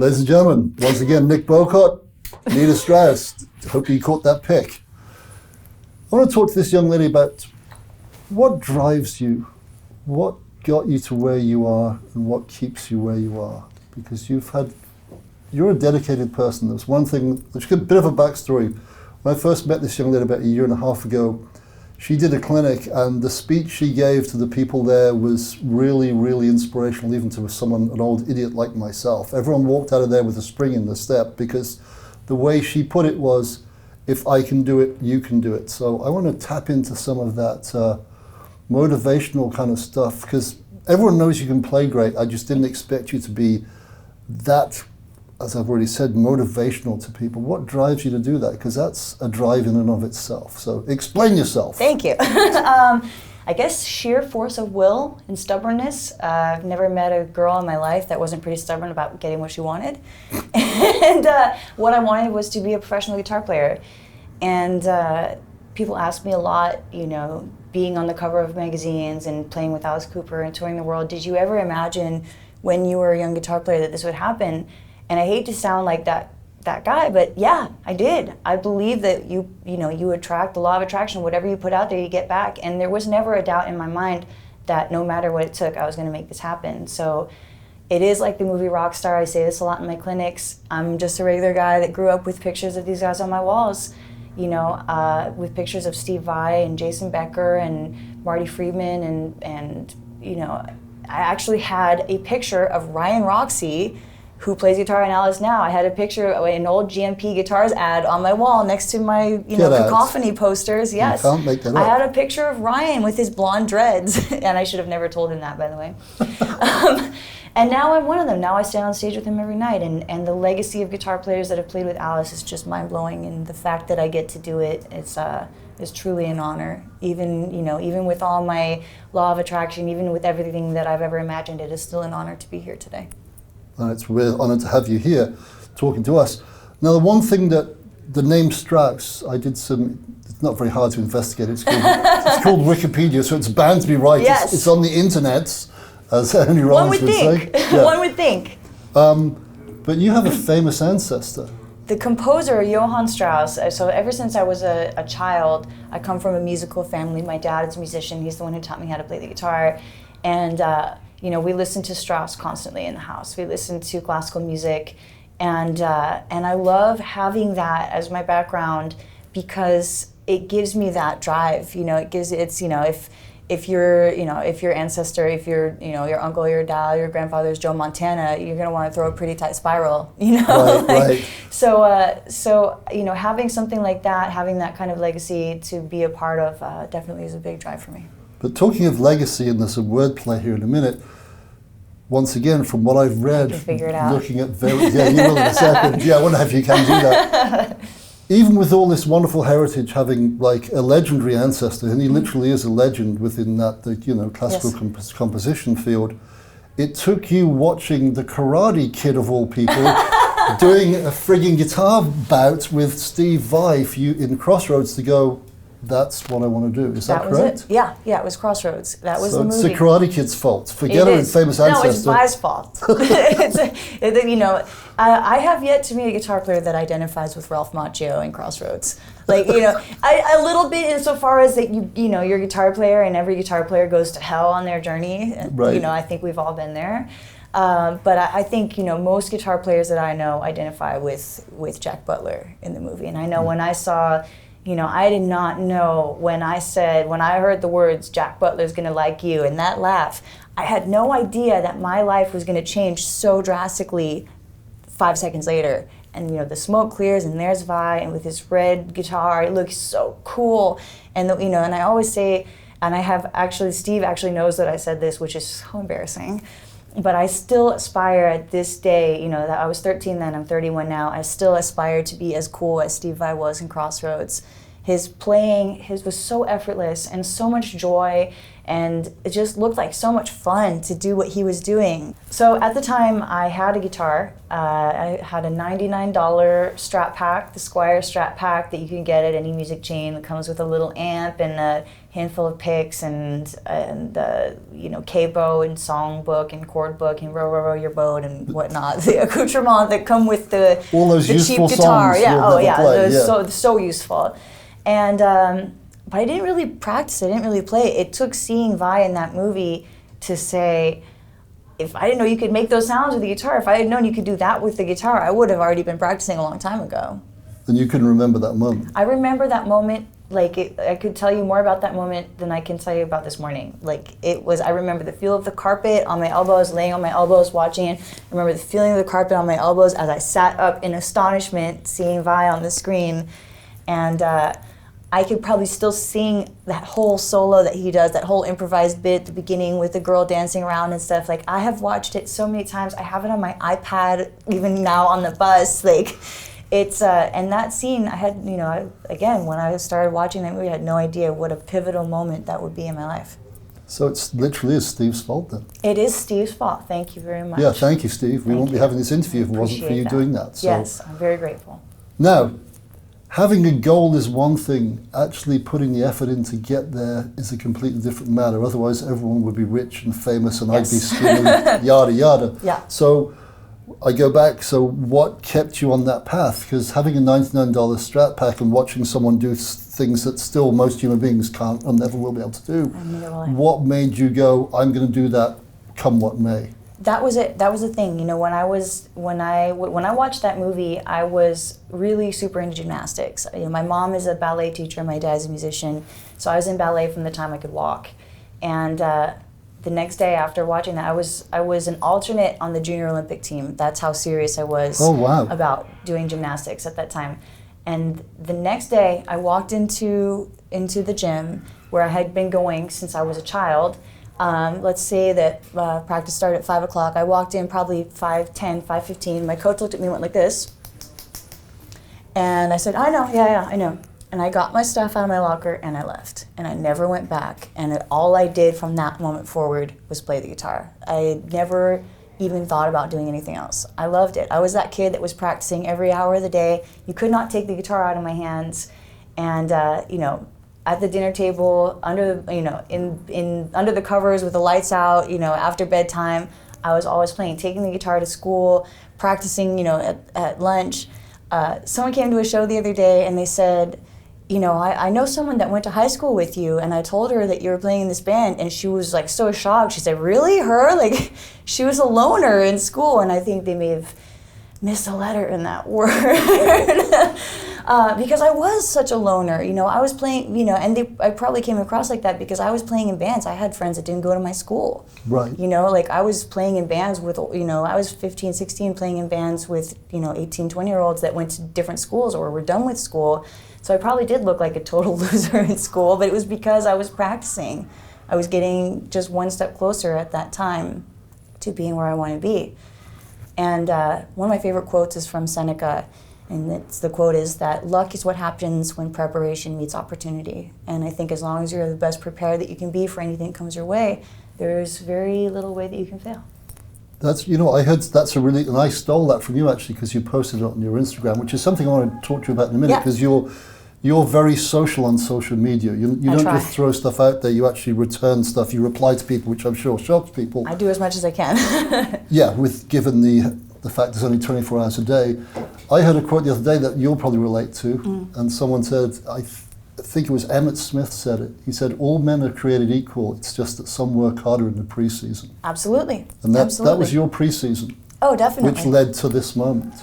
Ladies and gentlemen, once again, Nick Bowcott, Nita Strauss. Hope you caught that pick. I want to talk to this young lady about what drives you, what got you to where you are, and what keeps you where you are. Because you're a dedicated person. There's one thing, there's a bit of a backstory. When I first met this young lady about a year and a half ago, she did a clinic, and the speech she gave to the people there was really, really inspirational, even to someone, an old idiot like myself. Everyone walked out of there with a spring in the step, because the way she put it was, if I can do it, you can do it. So I want to tap into some of that motivational kind of stuff, because everyone knows you can play great. I just didn't expect you to be that, as I've already said, motivational to people. What drives you to do that? Because that's a drive in and of itself. So explain yourself. Thank you. I guess sheer force of will and stubbornness. I've never met a girl in my life that wasn't pretty stubborn about getting what she wanted. And what I wanted was to be a professional guitar player. And people ask me a lot, you know, being on the cover of magazines and playing with Alice Cooper and touring the world, did you ever imagine when you were a young guitar player that this would happen? And I hate to sound like that guy, but yeah, I did. I believe that you attract, the law of attraction, whatever you put out there, you get back. And there was never a doubt in my mind that no matter what it took, I was going to make this happen. So it is like the movie Rockstar. I say this a lot in my clinics. I'm just a regular guy that grew up with pictures of these guys on my walls, you know, with pictures of Steve Vai and Jason Becker and Marty Friedman and you know, I actually had a picture of Ryan Roxie, who plays guitar in Alice now. I had a picture of an old GMP Guitars ad on my wall next to my, Cacophony posters. Yes. You can't make that up. I had a picture of Ryan with his blonde dreads, and I should have never told him that, by the way. And now I'm one of them. Now I stand on stage with him every night, and the legacy of guitar players that have played with Alice is just mind-blowing, and the fact that I get to do it, it's truly an honor. Even with all my law of attraction, even with everything that I've ever imagined, it is still an honor to be here today. And it's a real honor to have you here talking to us. Now, the one thing that the name Strauss, it's not very hard to investigate. It's called Wikipedia, so it's bound to be right. Yes. It's on the internet, as Henry Rollins would say. Yeah. One would think. But you have a famous ancestor. The composer, Johann Strauss. So ever since I was a child, I come from a musical family. My dad is a musician. He's the one who taught me how to play the guitar. And we listen to Strauss constantly in the house. We listen to classical music, and I love having that as my background because it gives me that drive. If your ancestor, if your uncle, your dad, your grandfather is Joe Montana, you're gonna want to throw a pretty tight spiral. Right. So having something like that, having that kind of legacy to be a part of, definitely is a big drive for me. But talking of legacy, and there's some wordplay here in a minute, once again, from what I've read, figure it out. looking at you will in a second. Yeah, I wonder if you can do that. Even with all this wonderful heritage, having like a legendary ancestor, and he literally is a legend within that, classical composition field, it took you watching the Karate Kid of all people doing a frigging guitar bout with Steve Vai in Crossroads to go, that's what I want to do. Is that correct? Yeah, it was Crossroads. That was the movie. So it's the Karate Kid's fault. Forget her famous ancestor. No, it's Vai's fault. I have yet to meet a guitar player that identifies with Ralph Macchio in Crossroads. A little bit insofar as that you're a guitar player and every guitar player goes to hell on their journey. Right. I think we've all been there. But I think most guitar players that I know identify with Jack Butler in the movie. And I know when I saw. I did not know when I heard the words, Jack Butler's gonna like you, and that laugh, I had no idea that my life was gonna change so drastically 5 seconds later. And the smoke clears, and there's Vai, and with his red guitar, it looks so cool. And and I always say, and I have Steve actually knows that I said this, which is so embarrassing. But I still aspire at this day, that I was 13 then, I'm 31 now, I still aspire to be as cool as Steve Vai was in Crossroads. His playing, was so effortless and so much joy, and it just looked like so much fun to do what he was doing. So at the time, I had a guitar. I had a $99 Strat Pack, the Squire Strat Pack that you can get at any music chain. That comes with a little amp and a handful of picks and capo and songbook and chord book and row your boat and whatnot. The accoutrement that come with all those the useful cheap guitar. songs. Yeah, oh yeah, play, so useful. And but I didn't really practice. I didn't really play. It took seeing Vi in that movie to say, if I didn't know you could make those sounds with the guitar, if I had known you could do that with the guitar, I would have already been practicing a long time ago. And you can remember that moment. I remember that moment. I could tell you more about that moment than I can tell you about this morning. I remember the feel of the carpet on my elbows, laying on my elbows, watching it. I remember the feeling of the carpet on my elbows as I sat up in astonishment, seeing Vi on the screen. And I could probably still sing that whole solo that he does, that whole improvised bit at the beginning with the girl dancing around and stuff. I have watched it so many times. I have it on my iPad, even now on the bus. It's and that scene, I had, again, when I started watching that movie, I had no idea what a pivotal moment that would be in my life. So it's literally Steve's fault then? It is Steve's fault. Thank you very much. Yeah, thank you, Steve. We won't be having this interview if it wasn't for you doing that. So. Yes, I'm very grateful. Now, having a goal is one thing. Actually putting the effort in to get there is a completely different matter. Otherwise, everyone would be rich and famous and I'd be screaming yada yada. Yeah. So I go back, so what kept you on that path? Because having a $99 Strat Pack and watching someone do things that still most human beings can't or never will be able to do, what made you go, I'm going to do that come what may? That was it. That was the thing. When I watched that movie, I was really super into gymnastics. My mom is a ballet teacher, my dad's a musician, so I was in ballet from the time I could walk. And the next day after watching that, I was an alternate on the junior Olympic team. That's how serious I was about doing gymnastics at that time. And the next day, I walked into the gym where I had been going since I was a child. Let's say that practice started at 5 o'clock. I walked in probably 5:10, 5:15. My coach looked at me and went like this. And I said, I know, yeah, I know. And I got my stuff out of my locker and I left. And I never went back. And all I did from that moment forward was play the guitar. I never even thought about doing anything else. I loved it. I was that kid that was practicing every hour of the day. You could not take the guitar out of my hands. And, at the dinner table, under the covers with the lights out, after bedtime, I was always playing, taking the guitar to school, practicing, at lunch. Someone came to a show the other day and they said, I know someone that went to high school with you, and I told her that you were playing in this band, and she was so shocked. She said, really, her? She was a loner in school, and I think they may have missed a letter in that word. Because I was such a loner, I was playing, and I probably came across like that because I was playing in bands. I had friends that didn't go to my school. Right. I was playing in bands with, I was 15, 16 playing in bands with, 18, 20-year-olds that went to different schools or were done with school. So I probably did look like a total loser in school, but it was because I was practicing. I was getting just one step closer at that time to being where I want to be. And one of my favorite quotes is from Seneca. And the quote is that luck is what happens when preparation meets opportunity. And I think as long as you're the best prepared that you can be for anything that comes your way, there's very little way that you can fail. That's, I heard that's and I stole that from you actually because you posted it on your Instagram, which is something I want to talk to you about in a minute because you're very social on social media. You don't just throw stuff out there, you actually return stuff, you reply to people, which I'm sure shocks people. I do as much as I can. Yeah, given the fact there's only 24 hours a day. I heard a quote the other day that you'll probably relate to, and someone said, I think it was Emmett Smith said it. He said, all men are created equal, it's just that some work harder in the preseason. Absolutely. And that was your preseason. Oh, definitely. Which led to this moment.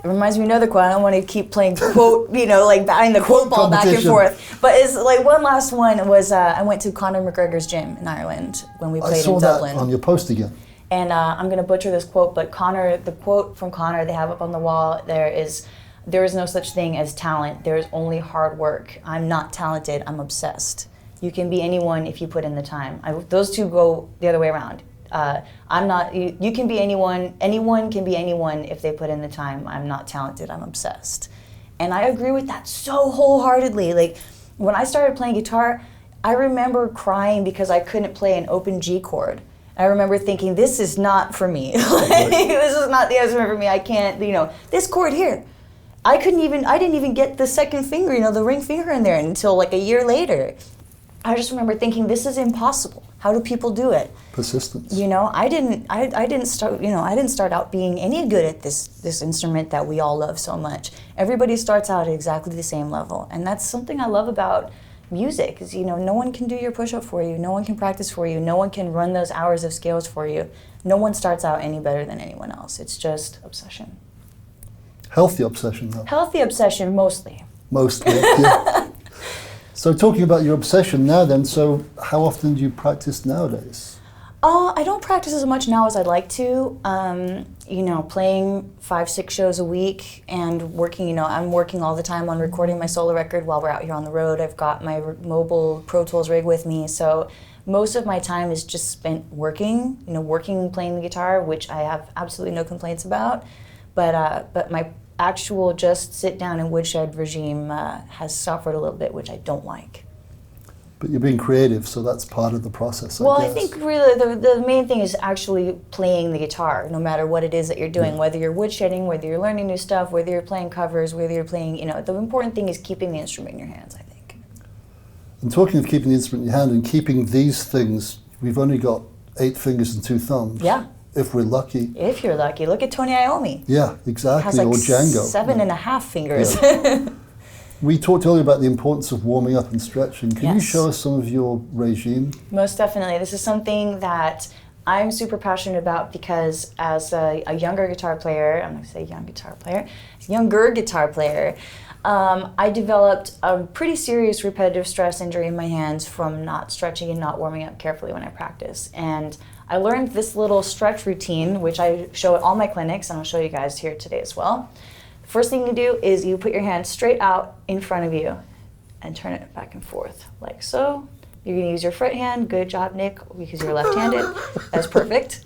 It reminds me of another quote. I don't want to keep playing quote, batting the quote ball back and forth. But it's one last one was I went to Conor McGregor's gym in Ireland when we played in Dublin. I saw that on your post again. And I'm going to butcher this quote, but the quote from Conor they have up on the wall there is no such thing as talent. There is only hard work. I'm not talented. I'm obsessed. You can be anyone if you put in the time. Those two go the other way around. I'm not. You can be anyone. Anyone can be anyone if they put in the time. I'm not talented. I'm obsessed. And I agree with that so wholeheartedly. when I started playing guitar, I remember crying because I couldn't play an open G chord. I remember thinking, this is not for me. Like, this is not the instrument for me. I can't, this chord here. I didn't even get the second finger, the ring finger in there until like a year later. I just remember thinking, this is impossible. How do people do it? Persistence. I didn't start out being any good at this instrument that we all love so much. Everybody starts out at exactly the same level, and that's something I love about music. Is no one can do your push-up for you, no one can practice for you, no one can run those hours of scales for you. No one starts out any better than anyone else. It's just obsession. Healthy obsession, though. Healthy obsession, mostly. Mostly, yeah. So talking about your obsession now then, so how often do you practice nowadays? I don't practice as much now as I'd like to. Playing 5-6 shows a week and working, I'm working all the time on recording my solo record while we're out here on the road. I've got my mobile Pro Tools rig with me, so most of my time is just spent working, playing the guitar, which I have absolutely no complaints about. But my actual just sit down and woodshed regime has suffered a little bit, which I don't like. But you're being creative, so that's part of the process, I guess. I think really the main thing is actually playing the guitar, no matter what it is that you're doing, whether you're woodshedding, whether you're learning new stuff, whether you're playing covers, whether you're playing, the important thing is keeping the instrument in your hands, I think. And talking of keeping the instrument in your hand and keeping these things, we've only got 8 fingers and 2 thumbs. Yeah. If we're lucky. If you're lucky. Look at Tony Iommi. Yeah, exactly. Has like or Django. 7.5 fingers. Yeah. We talked earlier about the importance of warming up and stretching. Can you Yes. show us some of your regime? Most definitely. This is something that I'm super passionate about because as a younger guitar player, I'm going to say younger guitar player, I developed a pretty serious repetitive stress injury in my hands from not stretching and not warming up carefully when I practice. And I learned this little stretch routine, which I show at all my clinics, and I'll show you guys here today as well. First thing you do is you put your hand straight out in front of you and turn it back and forth, like so. You're going to use your front hand. Good job, Nick, because you're left-handed. That's perfect.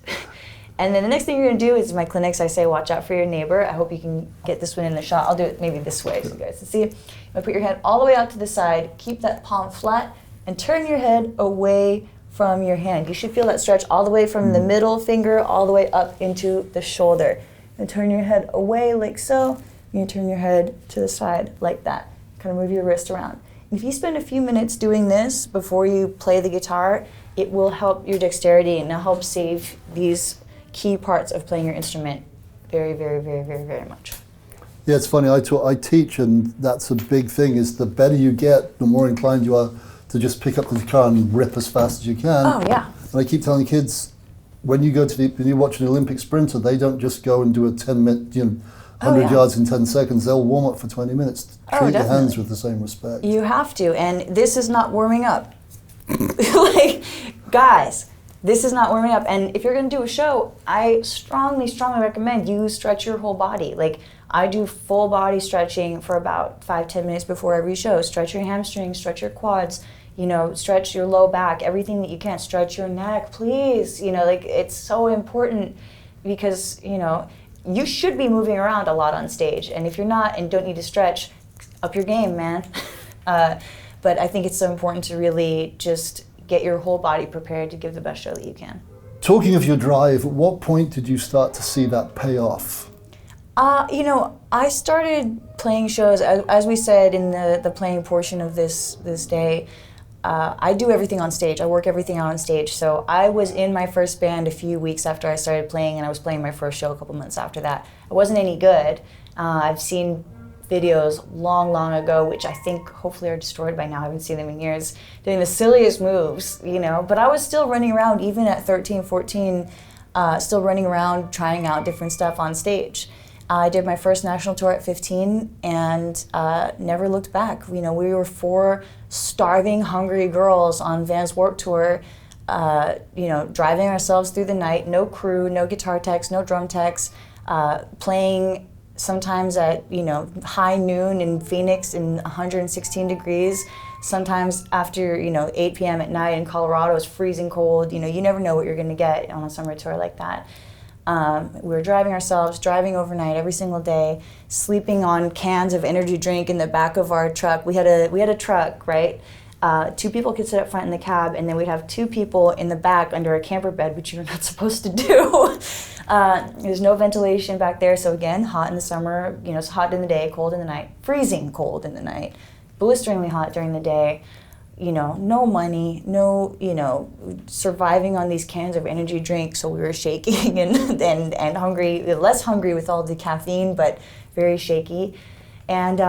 And then the next thing you're going to do is, in my clinics, I say, watch out for your neighbor. I hope you can get this one in the shot. I'll do it maybe this way so you guys can see. You're going to put your hand all the way out to the side, keep that palm flat, and turn your head away from your hand. You should feel that stretch all the way from the middle finger all the way up into the shoulder. And turn your head away like so. You turn your head to the side like that. Kind of move your wrist around. If you spend a few minutes doing this before you play the guitar, it will help your dexterity and it'll help save these key parts of playing your instrument very, very, very, very, very much. Yeah, it's funny. I teach, and that's a big thing. Is the better you get, the more inclined you are to just pick up the guitar and rip as fast as you can. Oh yeah. And I keep telling kids, when you watch an Olympic sprinter, they don't just go and do a 10-minute, 100 yards in 10 seconds. They'll warm up for 20 minutes. Treat your hands with the same respect. You have to, and this is not warming up. Like, guys, this is not warming up. And if you're going to do a show, I strongly, strongly recommend you stretch your whole body. Like, I do full body stretching for about 5-10 minutes before every show. Stretch your hamstrings, stretch your quads, stretch your low back, everything that you can. Stretch your neck, please. It's so important because, you should be moving around a lot on stage. And if you're not and don't need to stretch, up your game, man. But I think it's so important to really just get your whole body prepared to give the best show that you can. Talking of your drive, at what point did you start to see that pay off? I started playing shows, as we said in the playing portion of this day. I do everything on stage. I work everything out on stage. So I was in my first band a few weeks after I started playing, and I was playing my first show a couple months after that. It wasn't any good. I've seen videos long, long ago, which I think hopefully are destroyed by now. I haven't seen them in years, doing the silliest moves, But I was still running around, even at 13, 14, still running around, trying out different stuff on stage. I did my first national tour at 15 and never looked back. We were 4 starving, hungry girls on Vans Warped Tour, driving ourselves through the night, no crew, no guitar techs, no drum techs, playing sometimes at, high noon in Phoenix in 116 degrees. Sometimes after, 8 p.m. at night in Colorado, it's freezing cold. You never know what you're going to get on a summer tour like that. We were driving ourselves, driving overnight every single day, sleeping on cans of energy drink in the back of our truck. We had a truck, right? 2 people could sit up front in the cab, and then we'd have 2 people in the back under a camper bed, which you're not supposed to do. There's no ventilation back there, so again, hot in the summer, it's hot in the day, cold in the night, freezing cold in the night, blisteringly hot during the day. No money, no, surviving on these cans of energy drink, so we were shaking and hungry, less hungry with all the caffeine, but very shaky. And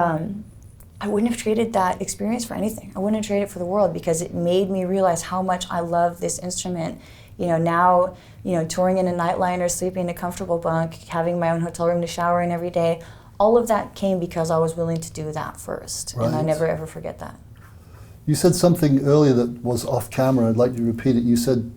I wouldn't have traded that experience for anything. I wouldn't have traded it for the world, because it made me realize how much I love this instrument. Now, touring in a nightliner, sleeping in a comfortable bunk, having my own hotel room to shower in every day, all of that came because I was willing to do that first. Right. And I never ever forget that. You said something earlier that was off camera. I'd like you to repeat it. You said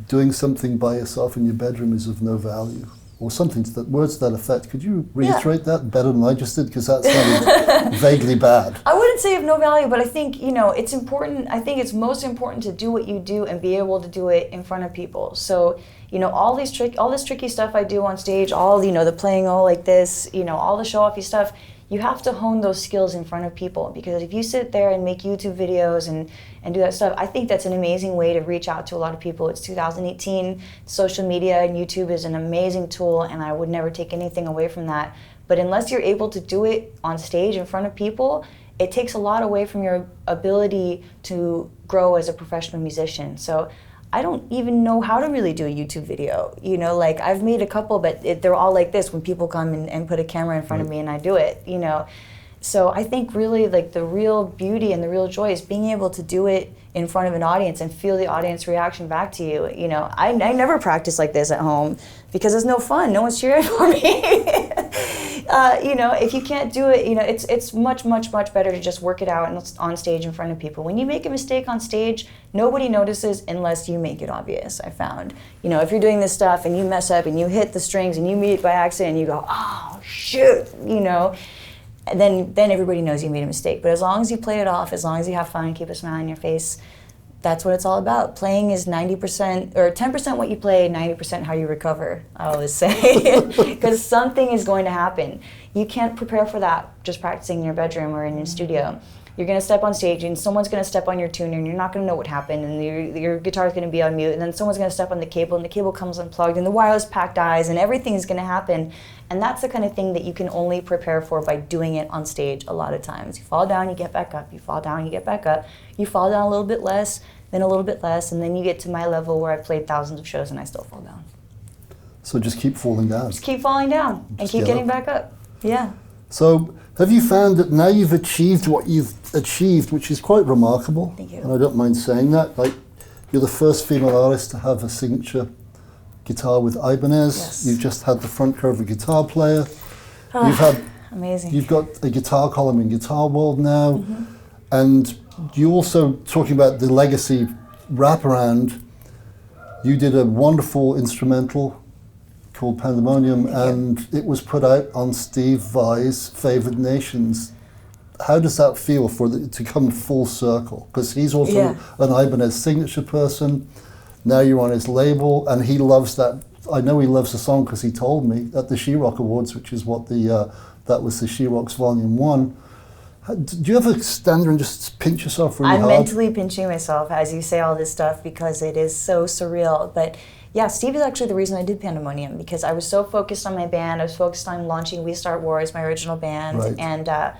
doing something by yourself in your bedroom is of no value, or something to that, words to that effect. Could you reiterate that better than I just did? Because that sounded vaguely bad. I wouldn't say of no value, but I think, it's important. I think it's most important to do what you do and be able to do it in front of people. So, all this tricky stuff I do on stage, all, the playing all like this, all the show-offy stuff, you have to hone those skills in front of people, because if you sit there and make YouTube videos and do that stuff, I think that's an amazing way to reach out to a lot of people. It's 2018, social media and YouTube is an amazing tool, and I would never take anything away from that. But unless you're able to do it on stage in front of people, it takes a lot away from your ability to grow as a professional musician. So I don't even know how to really do a YouTube video. I've made a couple, but they're all like this when people come and put a camera in front of me and I do it, So I think really the real beauty and the real joy is being able to do it in front of an audience and feel the audience reaction back to you. I never practice like this at home because it's no fun. No one's cheering for me. If you can't do it, it's much, much, much better to just work it out on stage in front of people. When you make a mistake on stage, nobody notices unless you make it obvious, I found. If you're doing this stuff and you mess up and you hit the strings and you meet it by accident and you go, oh, shoot, then everybody knows you made a mistake. But as long as you play it off, as long as you have fun, keep a smile on your face, that's what it's all about. Playing is 90%, or 10% what you play, 90% how you recover, I always say. Because something is going to happen. You can't prepare for that just practicing in your bedroom or in your studio. You're going to step on stage and someone's going to step on your tuner and you're not going to know what happened, and your guitar's going to be on mute, and then someone's going to step on the cable and the cable comes unplugged and the wireless pack dies and everything is going to happen. And that's the kind of thing that you can only prepare for by doing it on stage a lot of times. You fall down, you get back up. You fall down, you get back up. You fall down a little bit less, then a little bit less, and then you get to my level where I've played thousands of shows and I still fall down. So just keep falling down. Just keep falling down and keep getting back up. Yeah. So have you found that now you've achieved what you've achieved, which is quite remarkable? Thank you. And I don't mind saying that. Like, you're the first female artist to have a signature guitar with Ibanez. Yes. You've just had the front cover Guitar Player. Amazing. You've got a guitar column in Guitar World now. Mm-hmm. And you also, talking about the legacy wraparound, you did a wonderful instrumental called Pandemonium, and it was put out on Steve Vai's Favored Nations. How does that feel to come full circle? Because he's also an Ibanez signature person. Now you're on his label, and he loves that. I know he loves the song because he told me at the She-Rock Awards, which is what that was the She-Rocks Volume 1. Do you ever stand there and just pinch yourself really hard? I'm mentally pinching myself as you say all this stuff because it is so surreal. But yeah, Steve is actually the reason I did Pandemonium, because I was so focused on my band. I was focused on launching We Start Wars, my original band, right. And I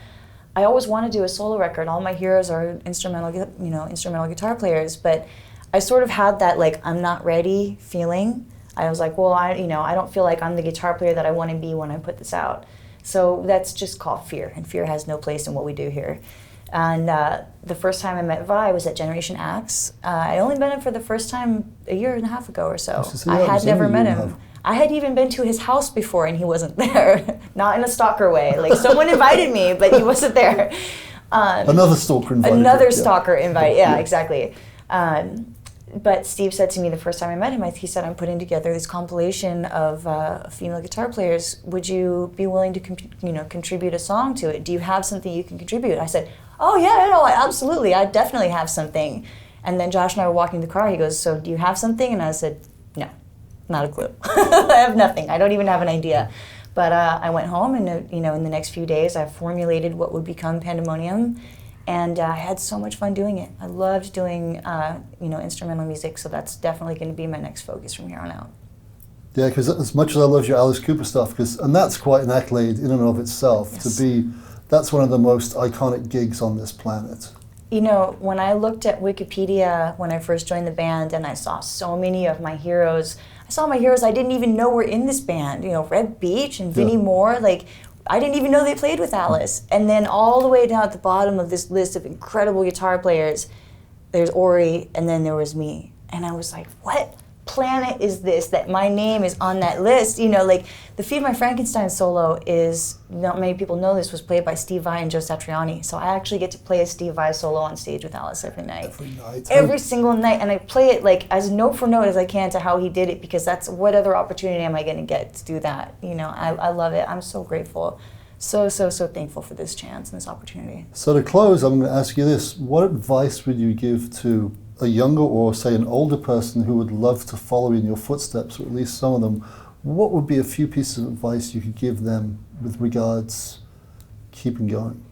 always want to do a solo record. All my heroes are instrumental guitar players, but I sort of had that I'm not ready feeling. I was like, well, I don't feel like I'm the guitar player that I want to be when I put this out. So that's just called fear, and fear has no place in what we do here. And the first time I met Vi was at Generation Axe. I only met him for the first time a year and a half ago or so. I had never met him. I had even been to his house before and he wasn't there. Not in a stalker way. Someone invited me, but he wasn't there. Another stalker invited. Another stalker invited, yeah, exactly. But Steve said to me the first time I met him, he said, I'm putting together this compilation of female guitar players. Would you be willing to contribute a song to it? Do you have something you can contribute? I said, oh yeah, no, absolutely, I definitely have something. And then Josh and I were walking the car, he goes, so do you have something? And I said, no. Not a clue. I have nothing. I don't even have an idea. But I went home, and in the next few days, I formulated what would become Pandemonium, and I had so much fun doing it. I loved doing instrumental music, so that's definitely going to be my next focus from here on out. Yeah, because as much as I love your Alice Cooper stuff, and that's quite an accolade in and of itself, yes. That's one of the most iconic gigs on this planet. When I looked at Wikipedia when I first joined the band and I saw so many of my heroes, I didn't even know were in this band. Red Beach and Vinnie Moore, I didn't even know they played with Alice. And then all the way down at the bottom of this list of incredible guitar players, there's Ori, and then there was me. And I was like, what planet is this that my name is on that list? The Feed My Frankenstein solo is, not many people know this, was played by Steve Vai and Joe Satriani. So I actually get to play a Steve Vai solo on stage with Alice every night. Every single night. And I play it as note for note as I can to how he did it, because that's what other opportunity am I going to get to do that? I love it. I'm so grateful. So thankful for this chance and this opportunity. So to close, I'm going to ask you this. What advice would you give to a younger or, say, an older person who would love to follow in your footsteps, or at least some of them? What would be a few pieces of advice you could give them with regards keeping going?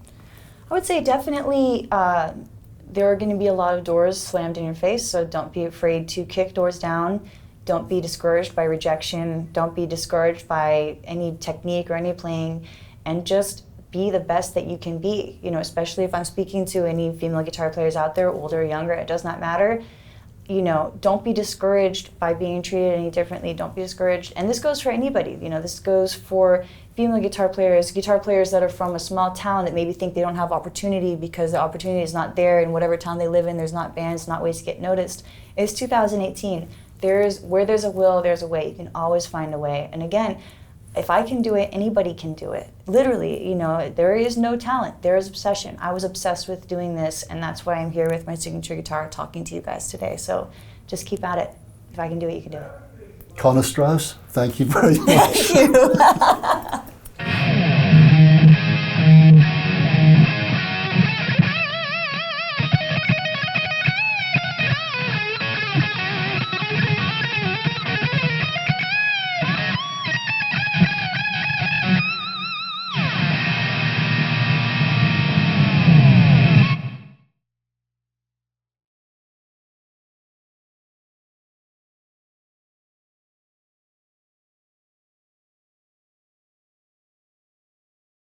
I would say definitely there are going to be a lot of doors slammed in your face, so don't be afraid to kick doors down. Don't be discouraged by rejection. Don't be discouraged by any technique or any playing, and just be the best that you can be. Especially if I'm speaking to any female guitar players out there, older or younger, it does not matter. Don't be discouraged by being treated any differently. Don't be discouraged. And this goes for anybody. This goes for female guitar players that are from a small town that maybe think they don't have opportunity because the opportunity is not there in whatever town they live in. There's not bands, not ways to get noticed. It's 2018. Where there's a will, there's a way. You can always find a way. And again, if I can do it, anybody can do it. Literally, there is no talent. There is obsession. I was obsessed with doing this, and that's why I'm here with my signature guitar talking to you guys today. So just keep at it. If I can do it, you can do it. Conor Strauss, thank you very much. Thank you.